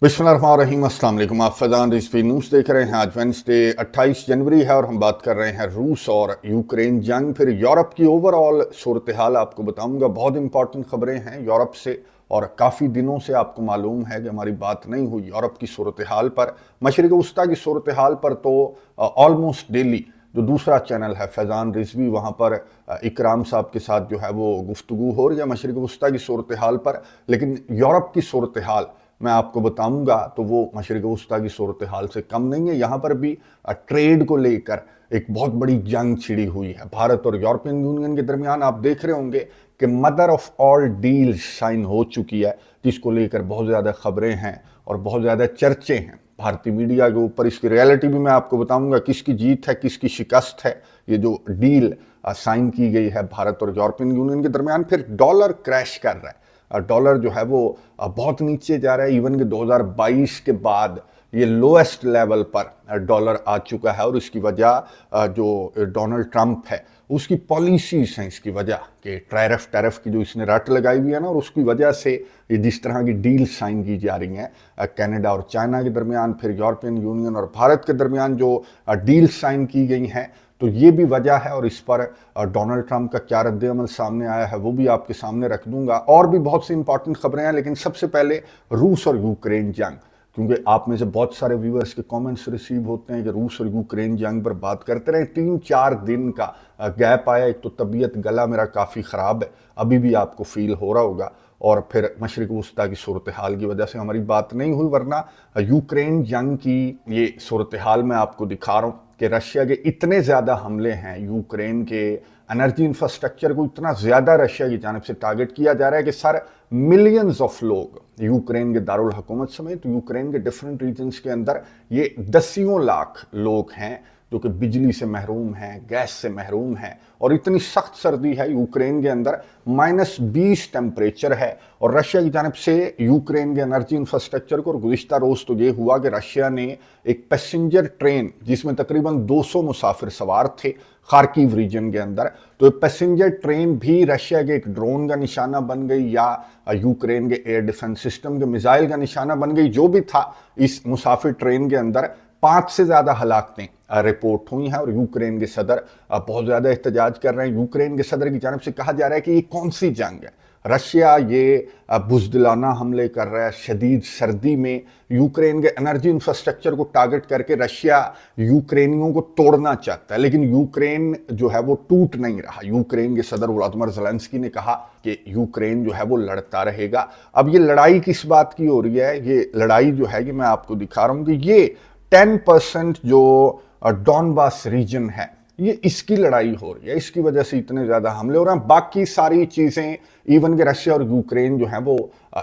बिस्मिल्लाहिर्रहमानिर्रहीम, अस्सलाम वालेकुम। आप फैज़ान रिजवी न्यूज़ देख रहे हैं। आज वेडनेसडे 28 जनवरी है और हम बात कर रहे हैं रूस और यूक्रेन जंग, फिर यूरोप की ओवरऑल सूरत हाल आपको बताऊंगा। बहुत इंपॉर्टेंट खबरें हैं यूरोप से और काफ़ी दिनों से आपको मालूम है कि हमारी बात नहीं हुई यूरोप की सूरत हाल पर, मशरिक़ वस्ता की सूरत हाल पर। तो ऑलमोस्ट डेली जो दूसरा चैनल है फैज़ान रिजवी, वहाँ पर इकराम साहब के साथ जो है वो गुफ्तगू हो रही है मशरिक़ वस्ता की सूरत हाल पर। लेकिन यूरोप की सूरत हाल मैं आपको बताऊंगा तो वो मशरिक़ वस्ता की सूरत हाल से कम नहीं है। यहाँ पर भी ट्रेड को लेकर एक बहुत बड़ी जंग छिड़ी हुई है भारत और यूरोपियन यूनियन के दरमियान। आप देख रहे होंगे कि mother of all deals sign हो चुकी है, जिसको लेकर बहुत ज़्यादा खबरें हैं और बहुत ज़्यादा चर्चे हैं भारतीय मीडिया के ऊपर। इसकी रियलिटी भी मैं आपको बताऊंगा, किसकी जीत है किसकी शिकस्त है। ये जो डील साइन की गई है भारत और यूरोपियन यूनियन के दरमियान। फिर डॉलर क्रैश कर रहा है, डॉलर जो है वो बहुत नीचे जा रहा है। इवन कि 2022 के बाद ये लोएस्ट लेवल पर डॉलर आ चुका है और इसकी वजह जो डोनाल्ड ट्रंप है उसकी पॉलिसीज हैं। इसकी वजह कि टैरिफ की जो इसने रट लगाई हुई है ना, और उसकी वजह से ये जिस तरह की डील साइन की जा रही हैं कनाडा और चाइना के दरमियान, फिर यूरोपियन यूनियन और भारत के दरमियान जो डील साइन की गई हैं, तो ये भी वजह है। और इस पर डोनाल्ड ट्रंप का क्या रद्द-ए-अमल सामने आया है वो भी आपके सामने रख दूंगा। और भी बहुत सी इंपॉर्टेंट खबरें हैं, लेकिन सबसे पहले रूस और यूक्रेन जंग, क्योंकि आप में से बहुत सारे व्यूअर्स के कमेंट्स रिसीव होते हैं कि रूस और यूक्रेन जंग पर बात करते रहे। 3-4 दिन का गैप आया। एक तो तबीयत गला मेरा काफ़ी ख़राब है, अभी भी आपको फील हो रहा होगा, और फिर मशरिक़ वस्ता की सूरत हाल की वजह से हमारी बात नहीं हुई। वरना यूक्रेन जंग की ये सूरत हाल मैं आपको दिखा रहा हूँ कि रशिया के इतने ज़्यादा हमले हैं, यूक्रेन के एनर्जी इंफ्रास्ट्रक्चर को इतना ज़्यादा रशिया की जानिब से टारगेट किया जा रहा है कि सर मिलियंस ऑफ लोग यूक्रेन के दारुल हुकूमत समेत यूक्रेन के डिफरेंट रीजन्स के अंदर ये दसियों लाख लोग हैं जो कि बिजली से महरूम हैं, गैस से महरूम हैं। और इतनी सख्त सर्दी है यूक्रेन के अंदर, -20 टेम्परेचर है। और रशिया की जानिब से यूक्रेन के एनर्जी इंफ्रास्ट्रक्चर को, और गुज़िश्ता रोज़ तो ये हुआ कि रशिया ने एक पैसेंजर ट्रेन जिसमें तकरीबन 200 मुसाफिर सवार थे खार्किव रीजन के अंदर, तो ये पैसेंजर ट्रेन भी रशिया के एक ड्रोन का निशाना बन गई या यूक्रेन के एयर डिफेंस सिस्टम के मिसाइल का निशाना बन गई। जो भी था, इस मुसाफिर ट्रेन के अंदर 5 से ज़्यादा हलाकतें रिपोर्ट हुई हैं। और यूक्रेन के सदर बहुत ज़्यादा एहतजाज कर रहे हैं। यूक्रेन के सदर की जानिब से कहा जा रहा है कि ये कौन सी जंग है, रशिया ये बुज़दिलाना हमले कर रहा है शदीद सर्दी में। यूक्रेन के एनर्जी इंफ्रास्ट्रक्चर को टारगेट करके रशिया यूक्रेनियों को तोड़ना चाहता है, लेकिन यूक्रेन जो है वो टूट नहीं रहा। यूक्रेन के सदर व्लादिमीर ज़ेलेंस्की ने कहा कि यूक्रेन जो है वो लड़ता रहेगा। अब ये लड़ाई किस बात की हो रही है? ये लड़ाई जो है कि मैं आपको दिखा रहा हूँ कि ये 10% जो डॉनबास रीजन है, ये इसकी लड़ाई हो रही है। इसकी वजह से इतने ज़्यादा हमले हो रहे हैं। बाकी सारी चीज़ें, इवन के रशिया और यूक्रेन जो हैं वो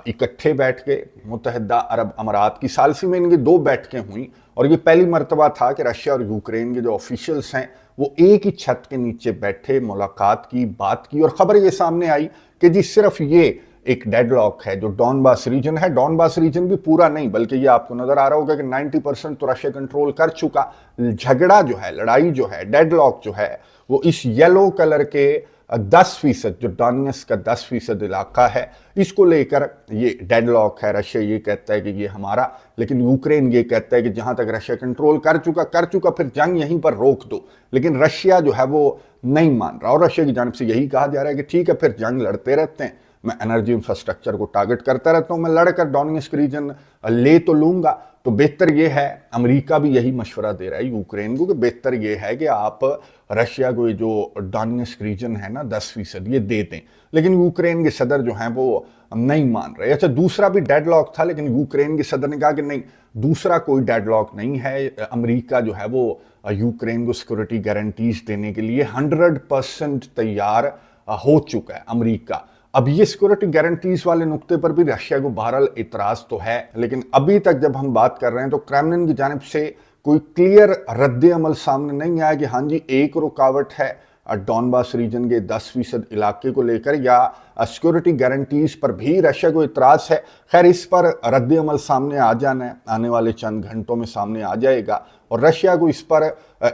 इकट्ठे बैठ के मुत्तहिदा अरब अमारात की सालसी में इनकी 2 बैठकें हुई, और ये पहली मरतबा था कि रशिया और यूक्रेन के जो ऑफिशियल्स हैं वो एक ही छत के नीचे बैठे, मुलाकात की, बात की। और ख़बर ये सामने आई कि जी सिर्फ ये एक डेडलॉक है जो डॉनबास रीजन है। डॉनबास रीजन भी पूरा नहीं, बल्कि ये आपको नजर आ रहा होगा कि 90% तो रशिया कंट्रोल कर चुका। झगड़ा जो है, लड़ाई जो है, डेडलॉक जो है, वो इस येलो कलर के 10% जो डॉनियस का 10% इलाका है, इसको लेकर ये डेडलॉक है। रशिया ये कहता है कि ये हमारा, लेकिन यूक्रेन ये कहता है कि जहां तक रशिया कंट्रोल कर चुका, फिर जंग यहीं पर रोक दो। लेकिन रशिया जो है वो नहीं मान रहा, और रशिया की जानिब से यही कहा जा रहा है कि ठीक है, फिर जंग लड़ते रहते हैं, मैं एनर्जी इंफ्रास्ट्रक्चर को टारगेट करता रहता हूं, मैं लड़कर डोनेट्स्क रीजन ले तो लूंगा। तो बेहतर ये है, अमेरिका भी यही मशवरा दे रहा है यूक्रेन को, कि बेहतर ये है कि आप रशिया को ये जो डोनेट्स्क रीजन है ना 10% ये दे दें। लेकिन यूक्रेन के सदर जो हैं वो नहीं मान रहे। अच्छा, दूसरा भी डेडलॉक था, लेकिन यूक्रेन के सदर ने कहा कि नहीं, दूसरा कोई डेडलॉक नहीं है। अमेरिका जो है वो यूक्रेन को सिक्योरिटी गारंटीज देने के लिए 100% तैयार हो चुका है अमेरिका। अब ये सिक्योरिटी गारंटीज वाले नुक्ते पर भी रशिया को बहरहाल इतराज तो है, लेकिन अभी तक जब हम बात कर रहे हैं तो क्रेमलिन की जानिब से कोई क्लियर रद्द अमल सामने नहीं आया कि हाँ जी एक रुकावट है डॉनबास रीजन के 10% इलाके को लेकर, या सिक्योरिटी गारंटीज पर भी रशिया को इतराज है। खैर, इस पर रद्द अमल सामने आ जाना है, आने वाले चंद घंटों में सामने आ जाएगा, और रशिया को इस पर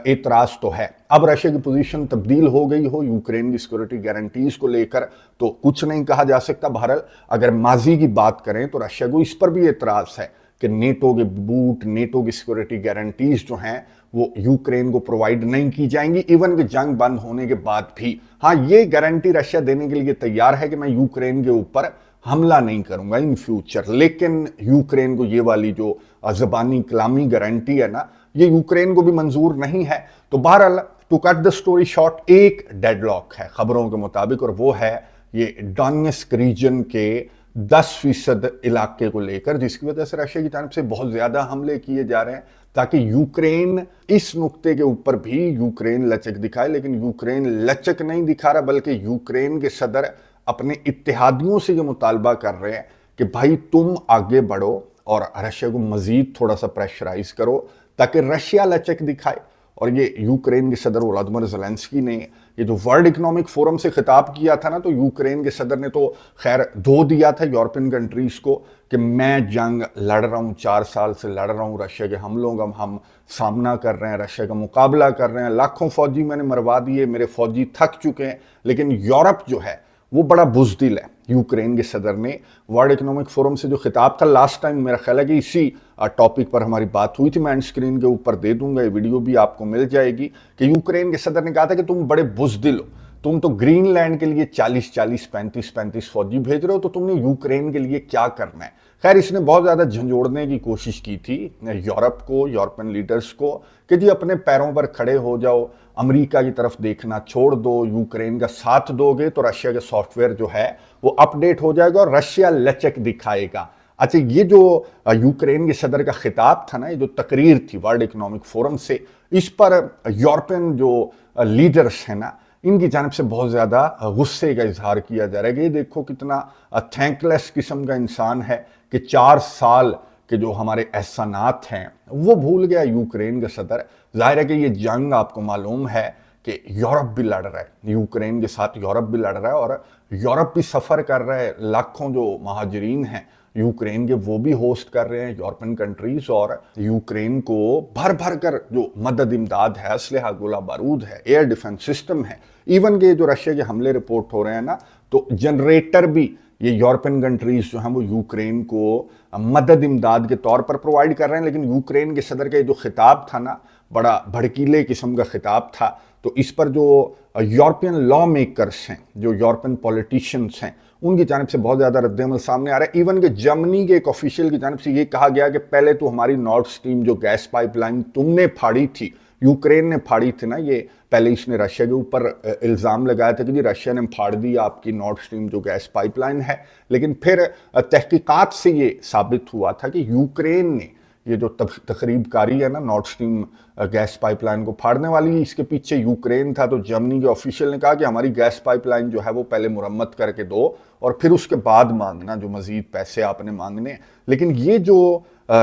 एतराज तो है। अब रशिया की पोजीशन तब्दील हो गई हो यूक्रेन की सिक्योरिटी गारंटीज को लेकर तो कुछ नहीं कहा जा सकता। बहरहाल अगर माजी की बात करें तो रशिया को इस पर भी एतराज है کہ نیٹو کے بوٹ، نیٹو کی سیکورٹی گارنٹیز جو ہیں وہ یوکرین کو پرووائڈ نہیں کی جائیں گی، ایون کہ جنگ بند ہونے کے بعد بھی۔ ہاں، یہ گارنٹی رشیا دینے کے لیے تیار ہے کہ میں یوکرین کے اوپر حملہ نہیں کروں گا ان فیوچر، لیکن یوکرین کو یہ والی جو زبانی کلامی گارنٹی ہے نا، یہ یوکرین کو بھی منظور نہیں ہے۔ تو بہرحال to cut the story short, ایک ڈیڈ لاک ہے خبروں کے مطابق، اور وہ ہے یہ ڈونیٹسک ریجن کے 10% علاقے کو لے کر، جس کی وجہ سے رشیا کی جانب سے بہت زیادہ حملے کیے جا رہے ہیں تاکہ یوکرین اس نقطے کے اوپر بھی یوکرین لچک دکھائے۔ لیکن یوکرین لچک نہیں دکھا رہا، بلکہ یوکرین کے صدر اپنے اتحادیوں سے یہ مطالبہ کر رہے ہیں کہ بھائی تم آگے بڑھو اور رشیا کو مزید تھوڑا سا پریشرائز کرو تاکہ رشیا لچک دکھائے۔ اور یہ یوکرین کے صدر ولادیمیر زیلنسکی نے یہ جو ورلڈ اکنامک فورم سے خطاب کیا تھا نا، تو یوکرین کے صدر نے تو خیر دھو دیا تھا یورپین کنٹریز کو کہ میں جنگ لڑ رہا ہوں، 4 سال سے لڑ رہا ہوں، رشیا کے حملوں کا ہم سامنا کر رہے ہیں، رشیا کا مقابلہ کر رہے ہیں، لاکھوں فوجی میں نے مروا دیے، میرے فوجی تھک چکے ہیں۔ لیکن یورپ جو ہے وہ بڑا بزدل ہے۔ یوکرین کے صدر نے ورلڈ اکنامک فورم سے جو خطاب تھا لاسٹ ٹائم، میرا خیال ہے کہ اسی ٹاپک پر ہماری بات ہوئی تھی، میں اینڈ اسکرین کے اوپر دے دوں گا، یہ ویڈیو بھی آپ کو مل جائے گی، کہ یوکرین کے صدر نے کہا تھا کہ تم بڑے بزدل ہو، تم تو گرین لینڈ کے لیے 40 35 فوجی بھیج رہے ہو، تو تم نے یوکرین کے لیے کیا کرنا ہے۔ خیر اس نے بہت زیادہ جھنجھوڑنے کی کوشش کی تھی یورپ کو، یورپین لیڈرز کو، کہ جی اپنے پیروں پر کھڑے ہو جاؤ، امریکہ کی طرف دیکھنا چھوڑ دو، یوکرین کا ساتھ دو گے تو رشیا کا سافٹ ویئر جو ہے وہ اپ ڈیٹ ہو جائے گا اور رشیا لچک دکھائے گا۔ اچھا، یہ جو یوکرین کے صدر کا خطاب تھا نا، یہ جو تقریر تھی ورلڈ اکنامک فورم سے، اس پر یورپین جو لیڈرز ہیں نا، ان کی جانب سے بہت زیادہ غصے کا اظہار کیا جا رہا ہے کہ یہ دیکھو کتنا تھینک لیس قسم کا انسان ہے کہ 4 سال کے جو ہمارے احسانات ہیں وہ بھول گیا یوکرین کا صدر۔ ظاہر ہے کہ یہ جنگ آپ کو معلوم ہے کہ یورپ بھی لڑ رہا ہے، یوکرین کے ساتھ یورپ بھی لڑ رہا ہے، اور یورپ بھی سفر کر رہا ہے، لاکھوں جو مہاجرین ہیں یوکرین کے وہ بھی ہوسٹ کر رہے ہیں یورپین کنٹریز، اور یوکرین کو بھر بھر کر جو مدد امداد ہے، اسلحہ گولہ بارود ہے، ایئر ڈیفنس سسٹم ہے، ایون کہ جو رشیا کے حملے رپورٹ ہو رہے ہیں نا، تو جنریٹر بھی یہ یورپین کنٹریز جو ہیں وہ یوکرین کو مدد امداد کے طور پر پرووائڈ کر رہے ہیں۔ لیکن یوکرین کے صدر کا یہ جو خطاب تھا نا، بڑا بھڑکیلے قسم کا خطاب تھا، تو اس پر جو یورپین لا میکرز ہیں، جو یورپین پولیٹیشنز ہیں، ان کی جانب سے بہت زیادہ رد عمل سامنے آ رہا ہے۔ ایون کہ جرمنی کے ایک آفیشیل کی جانب سے یہ کہا گیا کہ پہلے تو ہماری نارڈ سٹریم جو گیس پائپ لائن تم نے پھاڑی تھی، یوکرین نے پھاڑی تھی نا، یہ پہلے اس نے رشیا کے اوپر الزام لگایا تھا کہ جی رشیا نے پھاڑ دی آپ کی نارڈ سٹریم جو گیس پائپ لائن ہے، لیکن پھر تحقیقات سے یہ ثابت ہوا تھا کہ یوکرین نے یہ جو تخریب کاری ہے نا نارڈ سٹریم گیس پائپ لائن کو پھاڑنے والی، اس کے پیچھے یوکرین تھا۔ تو جرمنی کے آفیشیل نے کہا کہ ہماری گیس پائپ لائن جو ہے وہ پہلے مرمت کر کے دو اور پھر اس کے بعد مانگنا جو مزید پیسے آپ نے مانگنے۔ لیکن یہ جو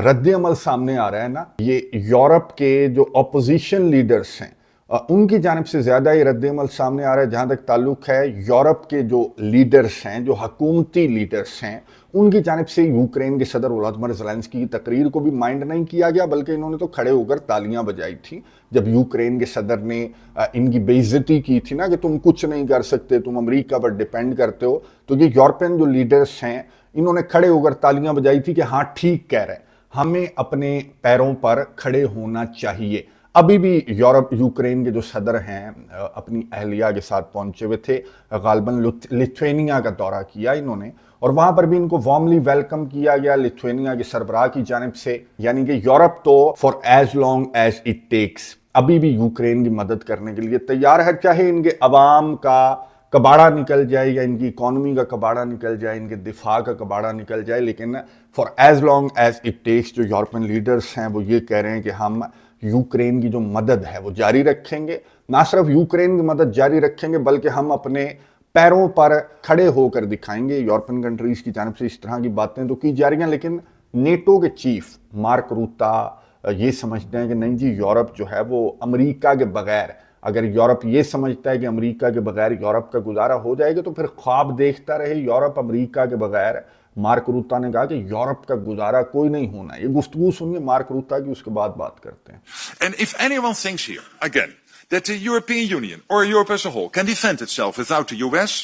رد عمل سامنے آ رہا ہے نا، یہ یورپ کے جو اپوزیشن لیڈرز ہیں ان کی جانب سے زیادہ یہ رد عمل سامنے آ رہا ہے۔ جہاں تک تعلق ہے یورپ کے جو لیڈرز ہیں، جو حکومتی لیڈرز ہیں، ان کی جانب سے یوکرین کے صدر ولادیمیر زیلنسکی کی تقریر کو بھی مائنڈ نہیں کیا گیا، بلکہ انہوں نے تو کھڑے ہو کر تالیاں بجائی تھی جب یوکرین کے صدر نے ان کی بے عزتی کی تھی نا کہ تم کچھ نہیں کر سکتے، تم امریکہ پر ڈیپینڈ کرتے ہو۔ تو یہ یورپین جو لیڈرز ہیں انہوں نے کھڑے ہو کر تالیاں بجائی تھی کہ ہاں ٹھیک کہہ رہے ہیں، ہمیں اپنے پیروں پر کھڑے ہونا چاہیے۔ ابھی بھی یوکرین کے جو صدر ہیں اپنی اہلیہ کے ساتھ پہنچے ہوئے تھے، غالباً لتھوینیا کا دورہ کیا انہوں نے، اور وہاں پر بھی ان کو وارملی ویلکم کیا گیا لتھوینیا کے سربراہ کی جانب سے۔ یعنی کہ یورپ تو far as long as it takes ابھی بھی یوکرین کی مدد کرنے کے لیے تیار ہے، چاہے ان کے عوام کا کباڑا نکل جائے یا ان کی اکانومی کا کباڑا نکل جائے، ان کے دفاع کا کباڑا نکل جائے، لیکن far as long as it takes جو یورپین لیڈرز ہیں وہ یہ کہہ رہے ہیں کہ ہم یوکرین کی جو مدد ہے وہ جاری رکھیں گے۔ نہ صرف یوکرین کی مدد جاری رکھیں گے بلکہ ہم اپنے پیروں پر کھڑے ہو کر دکھائیں گے۔ یورپین کنٹریز کی جانب سے اس طرح کی باتیں تو کی جا رہی ہیں، لیکن نیٹو کے چیف مارک روتا یہ سمجھتے ہیں کہ نہیں جی، یورپ جو ہے وہ امریکہ کے بغیر، اگر یورپ یہ سمجھتا ہے کہ امریکہ کے بغیر یورپ کا گزارا ہو جائے گا تو پھر خواب دیکھتا رہے یورپ امریکہ کے بغیر۔ مارک روتا نے کہا کہ یورپ کا گزارا کوئی نہیں ہونا۔ یہ گفتگو سنیے مارک روتا کی، اس کے بعد بات کرتے ہیں۔ And if anyone thinks here, again, that the European Union or Europe as a whole can defend itself without the US,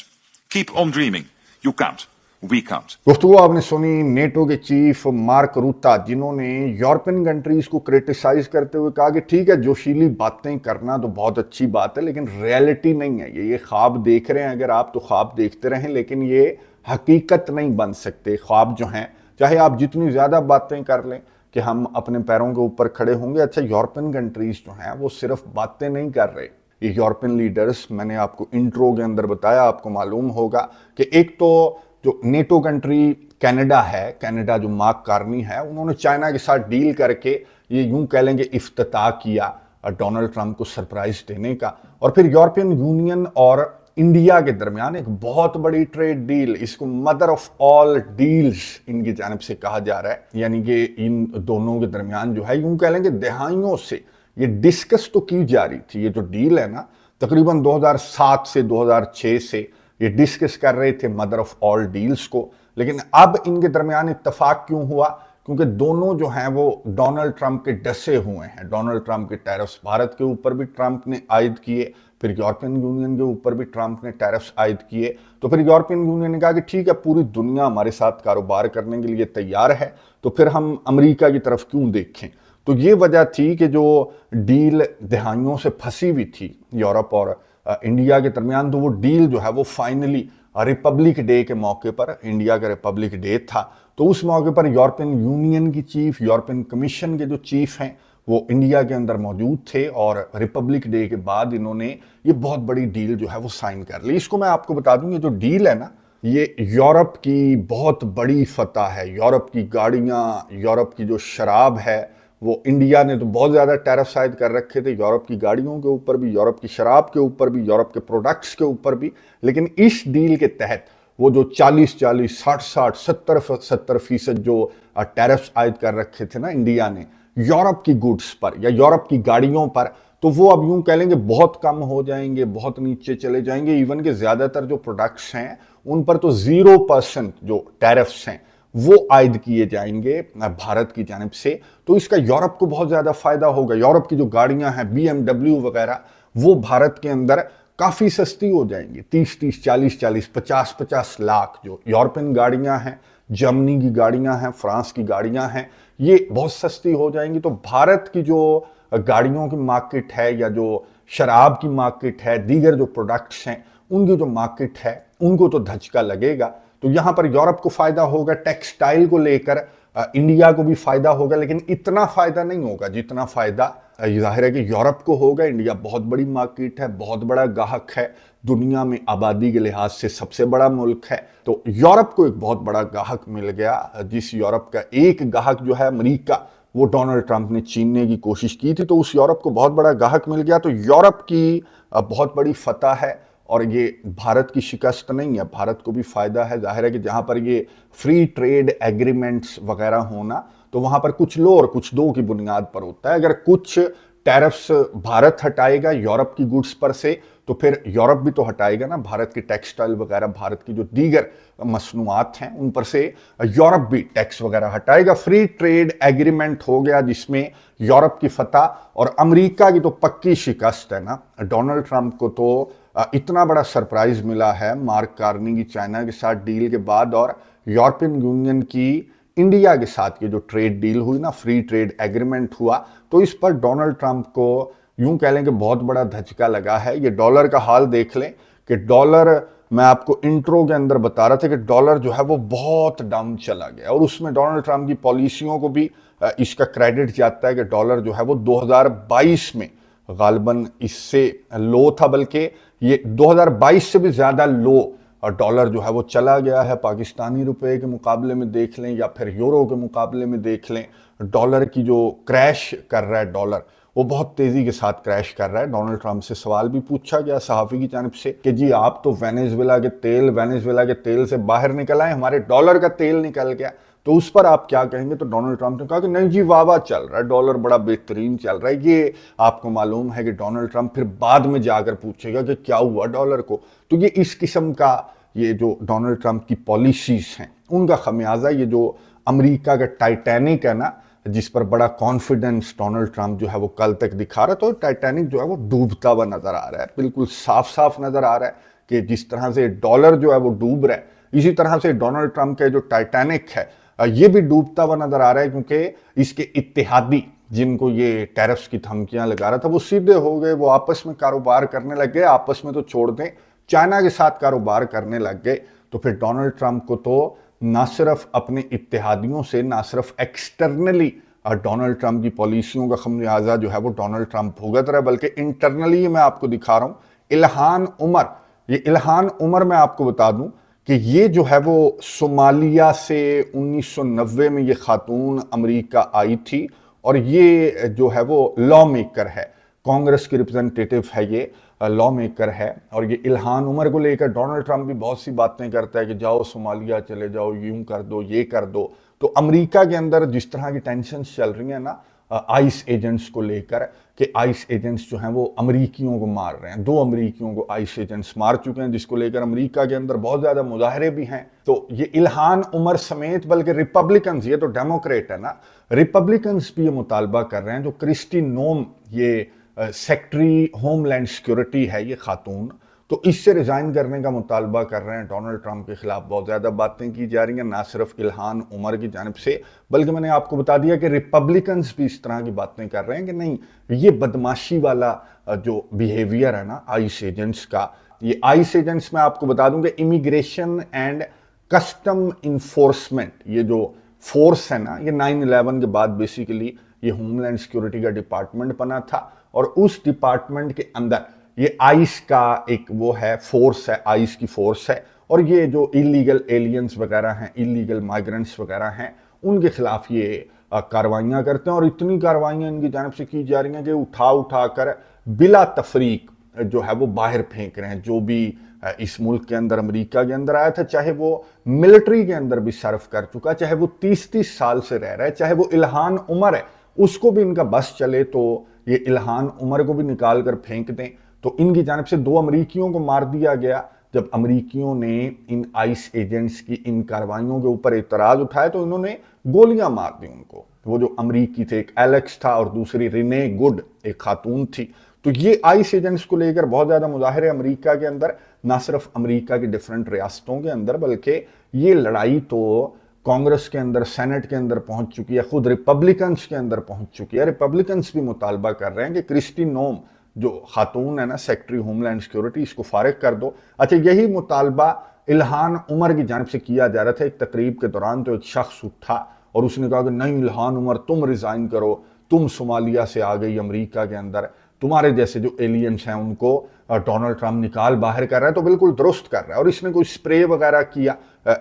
keep on dreaming. You can't. We can't. गुफ्तगू आपने सुनी नेटो के चीफ मार्क रूटा, जिन्होंने European countries को criticise करते हुए कहा कि ठीक है, जोशीली बातें करना तो बहुत अच्छी बात है, लेकिन रियलिटी नहीं है ये ख्वाब देख रहे हैं अगर आप, तो ख्वाब देखते रहें, लेकिन ये हकीकत नहीं बन सकते ख्वाब जो हैं, चाहे आप जितनी ज़्यादा बातें कर लें कि हम अपने पैरों के ऊपर खड़े होंगे। अच्छा, यूरोपियन कंट्रीज जो हैं वो सिर्फ बातें नहीं कर रहे, ये यूरोपियन लीडर्स, मैंने आपको इंट्रो के अंदर बताया, आपको मालूम होगा कि एक तो जो नेटो कंट्री कनाडा है, कनाडा जो मार्क कार्नी है, उन्होंने चाइना के साथ डील करके ये यूं कह लेंगे इफ्तिताह किया डोनाल्ड ट्रंप को सरप्राइज देने का। और फिर यूरोपियन यूनियन और इंडिया के दरमियान एक बहुत बड़ी ट्रेड डील, इसको मदर ऑफ ऑल डील्स इनकी जानिब से कहा जा रहा है, यानी कि इन दोनों के दरमियान जो है यूं कह लेंगे दहाइयों से ये डिस्कस तो की जा रही थी। ये जो डील है ना, तकरीबन 2007 से 2006 से ये डिस्कस कर रहे थे मदर ऑफ ऑल डील्स को, लेकिन अब इनके दरमियान इत्तफाक क्यों हुआ? क्योंकि दोनों जो हैं वो डोनाल्ड ट्रंप के डसे हुए हैं। डोनाल्ड ट्रंप के टैरिफ्स भारत के ऊपर भी ट्रंप ने आयद किए, फिर यूरोपियन यूनियन के ऊपर भी ट्रंप ने टैरिफ्स आयद किए। तो फिर यूरोपियन यूनियन ने कहा कि ठीक है, पूरी दुनिया हमारे साथ कारोबार करने के लिए तैयार है, तो फिर हम अमेरिका की तरफ क्यों देखें। तो ये वजह थी कि जो डील दहाइयों से फंसी हुई थी यूरोप और इंडिया के दरमियान, तो वो डील जो है वो फाइनली रिपब्लिक डे के मौके पर, इंडिया का रिपब्लिक डे था, तो उस मौके पर यूरोपियन यूनियन की चीफ, यूरोपियन कमीशन के जो चीफ हैं वो इंडिया के अंदर मौजूद थे, और रिपब्लिक डे के बाद इन्होंने ये बहुत बड़ी डील जो है वो साइन कर ली। इसको मैं आपको बता दूं, ये जो डील है ना, ये यूरोप की बहुत बड़ी फतह है। यूरोप की गाड़ियाँ, यूरोप की जो शराब है, वो इंडिया ने तो बहुत ज़्यादा टैरिफ आयद कर रखे थे यूरोप की गाड़ियों के ऊपर भी, यूरोप की शराब के ऊपर भी, यूरोप के प्रोडक्ट्स के ऊपर भी, लेकिन इस डील के तहत वो जो 40-40, 60-60, 70-70% जो टैरिफ आयद कर रखे थे ना इंडिया ने यूरोप की गुड्स पर या यूरोप की गाड़ियों पर, तो वो अब यूं कह लेंगे बहुत कम हो जाएंगे, बहुत नीचे चले जाएंगे। इवन के ज़्यादातर जो प्रोडक्ट्स हैं उन पर तो 0% जो टैरिफ्स हैं वो आयद किए जाएंगे भारत की जानिब से। तो इसका यूरोप को बहुत ज़्यादा फायदा होगा। यूरोप की जो गाड़ियां हैं BMW वगैरह, वो भारत के अंदर काफ़ी सस्ती हो जाएंगी। 30-30, 40-40, 50-50 लाख जो यूरोपियन गाड़ियां हैं, जर्मनी की गाड़ियां हैं, फ्रांस की गाड़ियां हैं, ये बहुत सस्ती हो जाएंगी। तो भारत की जो गाड़ियों की मार्केट है या जो शराब की मार्केट है, दीगर जो प्रोडक्ट्स हैं उनकी जो मार्केट है, उनको तो धचका लगेगा। तो यहाँ पर यूरोप को फायदा होगा, टेक्सटाइल को लेकर इंडिया को भी फायदा होगा, लेकिन इतना फायदा नहीं होगा जितना फायदा जाहिर है कि यूरोप को होगा। इंडिया बहुत बड़ी मार्केट है, बहुत बड़ा गाहक है, दुनिया में आबादी के लिहाज से सबसे बड़ा मुल्क है। तो यूरोप को एक बहुत बड़ा गाहक मिल गया। जिस यूरोप का एक गाहक जो है अमेरिका, वो डोनाल्ड ट्रंप ने छीनने की कोशिश की थी, तो उस यूरोप को बहुत बड़ा गाहक मिल गया। तो यूरोप की बहुत बड़ी फतह है, और ये भारत की शिकस्त नहीं है, भारत को भी फायदा है। जाहिर है कि जहाँ पर ये फ्री ट्रेड एग्रीमेंट्स वगैरह होना, तो वहाँ पर कुछ लो और कुछ दो की बुनियाद पर होता है। अगर कुछ टैरिफ्स भारत हटाएगा यूरोप की गुड्स पर से, तो फिर यूरोप भी तो हटाएगा ना भारत की टेक्सटाइल वगैरह, भारत की जो दीगर मसनूआत हैं उन पर से यूरोप भी टैक्स वगैरह हटाएगा। फ्री ट्रेड एग्रीमेंट हो गया जिसमें यूरोप की फतह और अमेरिका की तो पक्की शिकस्त है ना। डोनाल्ड ट्रंप को तो इतना बड़ा सरप्राइज मिला है मार्क कार्नी की चाइना के साथ डील के बाद, और यूरोपियन यूनियन की इंडिया के साथ ये जो ट्रेड डील हुई ना, फ्री ट्रेड एग्रीमेंट हुआ, तो इस पर डोनाल्ड ट्रंप को यूं कह लें कि बहुत बड़ा धचका लगा है। ये डॉलर का हाल देख लें कि डॉलर, मैं आपको इंट्रो के अंदर बता रहा था कि डॉलर जो है वो बहुत डाउन चला गया, और उसमें डोनाल्ड ट्रंप की पॉलिसियों को भी इसका क्रेडिट जाता है कि डॉलर जो है वो 2022 में गालिबन इससे लो था, बल्कि ये 2022 से भी ज़्यादा लो डॉलर जो है वो चला गया है। पाकिस्तानी रुपए के मुकाबले में देख लें या फिर यूरो के मुकाबले में देख लें, डॉलर की जो क्रैश कर रहा है डॉलर, वो बहुत तेज़ी के साथ क्रैश कर रहा है। डोनाल्ड ट्रंप से सवाल भी पूछा गया सहाफ़ी की जानिब से कि जी आप तो वेनेजुएला के तेल से बाहर निकल आए, हमारे डॉलर का तेल निकल गया, तो उस पर आप क्या कहेंगे। तो डोनाल्ड ट्रंप ने कहा कि नहीं जी, वाह चल रहा है, डॉलर बड़ा बेहतरीन चल रहा है। ये आपको मालूम है कि डोनाल्ड ट्रंप फिर बाद में जाकर पूछेगा कि क्या हुआ डॉलर को। तो ये इस किस्म का, ये जो डोनाल्ड ट्रंप की पॉलिसीज हैं उनका खमियाजा, ये जो अमेरिका का टाइटैनिक है ना, जिस पर बड़ा कॉन्फिडेंस डोनाल्ड ट्रंप जो है वो कल तक दिखा रहा, तो टाइटैनिक जो है वो डूबता हुआ नजर आ रहा है। बिल्कुल साफ साफ नजर आ रहा है कि जिस तरह से डॉलर जो है वो डूब रहा है, इसी तरह से डोनाल्ड ट्रंप का जो टाइटैनिक है ये भी डूबता हुआ नजर आ रहा है, क्योंकि इसके इत्तेहादी जिनको ये टैरिफ्स की धमकियां लगा रहा था वो सीधे हो गए, वो आपस में कारोबार करने लग गए, आपस में तो छोड़ दें, चाइना के साथ कारोबार करने लग गए। तो फिर डोनाल्ड ट्रंप को तो ना सिर्फ अपने इत्तेहादियों से, ना सिर्फ एक्सटर्नली डोनाल्ड ट्रंप की पॉलिसियों का खमियाजा जो है वो डोनाल्ड ट्रंप भुगत रहा है, बल्कि इंटरनली मैं आपको दिखा रहा हूं इल्हान उमर। ये इल्हान उमर मैं आपको बता दूं कि ये जो है वो सोमालिया से 1990 में ये खातून अमेरिका आई थी, और ये जो है वो लॉ मेकर है, कांग्रेस की रिप्रेजेंटेटिव है, ये लॉ मेकर है। और ये इल्हान उमर को लेकर डोनाल्ड ट्रंप भी बहुत सी बातें करता है कि जाओ सोमालिया चले जाओ, यूं कर दो, ये कर दो। तो अमेरिका के अंदर जिस तरह की टेंशन्स चल रही हैं ना आइस एजेंट्स को लेकर, कि आइस एजेंट्स जो हैं वो अमरीकियों को मार रहे हैं, 2 अमरीकियों को आइस एजेंट्स मार चुके हैं, जिसको लेकर अमेरिका के अंदर बहुत ज्यादा मुजाहरे भी हैं। तो ये इल्हान उमर समेत, बल्कि रिपब्लिकन्स, ये तो डेमोक्रेट है ना, रिपब्लिकन्स भी ये मुतालबा कर रहे हैं, जो क्रिस्टी नोम ये सेक्रेटरी होमलैंड सिक्योरिटी है ये खातून, तो इससे रिजाइन करने का मुतालबा कर रहे हैं। डोनाल्ड ट्रंप के खिलाफ बहुत ज़्यादा बातें की जा रही हैं, ना सिर्फ इल्हान उमर की जानिब से, बल्कि मैंने आपको बता दिया कि रिपब्लिकन्स भी इस तरह की बातें कर रहे हैं कि नहीं, ये बदमाशी वाला जो बिहेवियर है ना आइस एजेंट्स का, ये आइस एजेंट्स मैं आपको बता दूं कि इमिग्रेशन एंड कस्टम इन्फोर्समेंट, ये जो फोर्स है ना, ये 9/11 के बाद बेसिकली ये होमलैंड सिक्योरिटी का डिपार्टमेंट बना था, और उस डिपार्टमेंट के अंदर ये आइस का एक वो है, फोर्स है, आइस की फोर्स है, और ये जो इलीगल एलियंस वगैरह हैं, इलीगल माइग्रेंट्स वगैरह हैं, उनके खिलाफ ये कार्रवाइयाँ करते हैं। और इतनी कार्रवाइयाँ इनकी जानिब से की जा रही हैं कि उठा कर बिला तफरीक जो है वो बाहर फेंक रहे हैं, जो भी इस मुल्क के अंदर, अमेरिका के अंदर आया था, चाहे वो मिलिट्री के अंदर भी सर्व कर चुका, चाहे वो 30-30 साल से रह रहा है, चाहे वो इल्हान उमर है, उसको भी इनका बस चले तो ये इल्हान उमर को भी निकाल कर फेंक दें। तो इनकी जानिब से 2 अमरीकियों को मार दिया गया। जब अमरीकियों ने इन आइस एजेंट्स की इन कार्रवाइयों के ऊपर एतराज उठाया तो इन्होंने गोलियां मार दी उनको। वो जो अमरीकी थे, एक एलेक्स था और दूसरी रिने गुड एक खातून थी। तो ये आइस एजेंट्स को लेकर बहुत ज्यादा मुजाहरे अमरीका के अंदर, ना सिर्फ अमरीका की डिफरेंट रियासतों के अंदर, बल्कि ये लड़ाई तो कांग्रेस के अंदर, सेनेट के अंदर पहुंच चुकी है, खुद रिपब्लिकन्स के अंदर पहुंच चुकी है। रिपब्लिकन्स भी मुतालबा कर रहे हैं कि क्रिस्टी नोम जो खातून है ना, सेक्रेटरी होमलैंड सिक्योरिटी, इसको फारिग कर दो। अच्छा, यही मुतालबा इल्हान उमर की जानिब से किया जा रहा था। एक तकरीब के दौरान तो एक शख्स उठा और उसने कहा कि नहीं इल्हान उमर, तुम रिजाइन करो, तुम सोमालिया से आ गई अमेरिका के अंदर, तुम्हारे जैसे जो एलियंस हैं उनको डोनाल्ड ट्रंप निकाल बाहर कर रहा है। तो बिल्कुल दुरुस्त कर रहा है। और इसने कोई स्प्रे वगैरह किया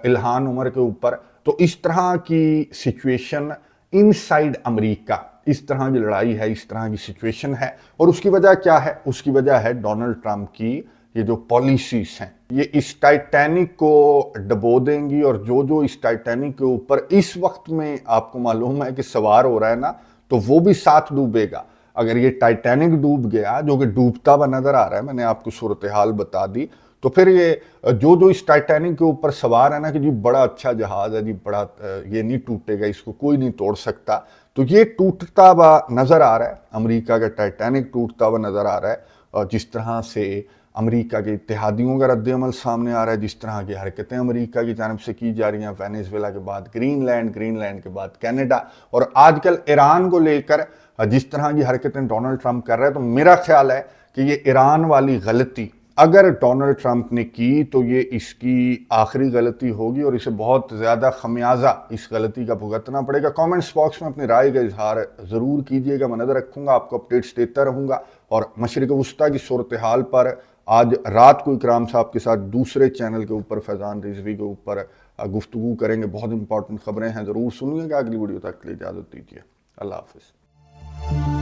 इल्हान उमर के ऊपर। तो इस तरह की सिचुएशन इनसाइड अमेरिका, इस तरह की लड़ाई है, इस तरह की सिचुएशन है। और उसकी वजह क्या है? उसकी वजह है डोनाल्ड ट्रंप की ये जो पॉलिसीज हैं, ये इस टाइटैनिक को डबो देंगी। और जो जो इस टाइटैनिक के ऊपर इस वक्त में आपको मालूम है कि सवार हो रहा है ना, तो वो भी साथ डूबेगा। अगर ये टाइटैनिक डूब गया, जो कि डूबता हुआ नजर आ रहा है, मैंने आपको सूरत हाल बता दी, तो फिर ये जो जो इस टाइटैनिक के ऊपर सवार है ना कि जी बड़ा अच्छा जहाज है जी, बड़ा ये नहीं टूटेगा, इसको कोई नहीं तोड़ सकता, तो ये टूटता हुआ नजर आ रहा है। अमेरिका का टाइटैनिक टूटता हुआ नजर आ रहा है। और जिस तरह से अमेरिका के इत्तेहादियों का रद्द-ए-अमल सामने आ रहा है, जिस तरह की हरकतें अमेरिका की जानिब से की जा रही हैं, वेनेजुएला के बाद ग्रीनलैंड, ग्रीनलैंड के बाद कनाडा, और आजकल ईरान को लेकर जिस तरह की हरकतें डोनाल्ड ट्रंप कर रहे हैं, तो मेरा ख्याल है कि ये ईरान वाली गलती अगर डोनाल्ड ट्रंप ने की तो ये इसकी आखिरी गलती होगी और इसे बहुत ज़्यादा खमियाजा इस गलती का भुगतना पड़ेगा। कमेंट्स बॉक्स में अपनी राय का इजहार ज़रूर कीजिएगा, मैं नज़र रखूँगा, आपको अपडेट्स देता रहूँगा। और मशरिक़ वस्ता की सूरत हाल पर आज रात को इकराम साहब के साथ दूसरे चैनल के ऊपर, फैज़ान रिजवी के ऊपर गुफ्तगू करेंगे। बहुत इंपॉर्टेंट खबरें हैं, ज़रूर सुनिएगा। अगली वीडियो तक के लिए इजाज़त दीजिए। अल्लाह हाफ़िज़।